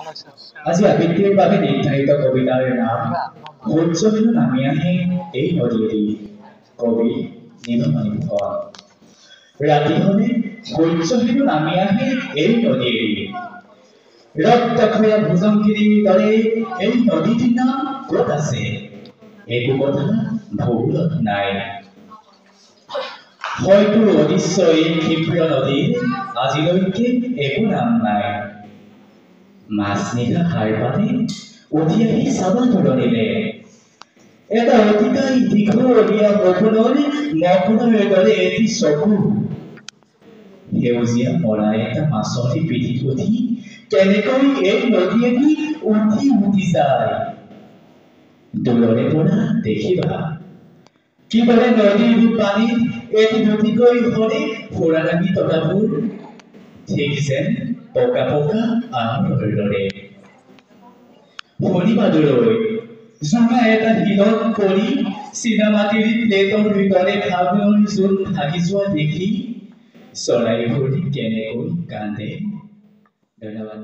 আজি আবৃত্তিৰ বাবে নিৰ্ধাৰিত কবিতাৰ নাম সূৰ্যবিন্দু নামি আহে এই নদীয়েদি। কবি নীলমণি ফুকন। ৰাতি হলে সূৰ্যবিন্দু নামি আহে এই নদীয়েদি। ৰক্তক্ষয়া ভুজংগিৰিৰ দৰে এই নদীটিৰ নাম ক'ত আছে? একো কথা ভূগোলত নাই। হয়তো অদৃশ্য এই ক্ষিপ্ৰ নদীৰ আজিলৈকে একো নাম নাই। মাজনিশা সাৰ পাতে উঠি আহি চাবা তৰণিলে। এটা অতিকাই দীঘলীয়া সপোনৰ মপোনৰ দৰে এটি চকু। সেউজীয়া মৰা এটা মাছলি পিঠিত উঠি কেনেকৈ এই নদীয়েদি উঠি উঠি যায়। দূৰৰে পৰা দেখিবা কিদৰে নদীৰ পানীত এটি দুটিকৈ সৰে সুৰা লাগি তৰাবোৰ, ঠিক যেন পকা পকা আঙুৰৰ দৰে। শনিবাৰলৈ জোঙা এটা শিলত পৰি চীনামাটিৰ প্লেটৰ ভিতৰে ফাগুনৰ জোন ভাগি যোৱা দেখি চৰাইবোৰ কেনেকৈ কান্দে। ধন্যবাদ।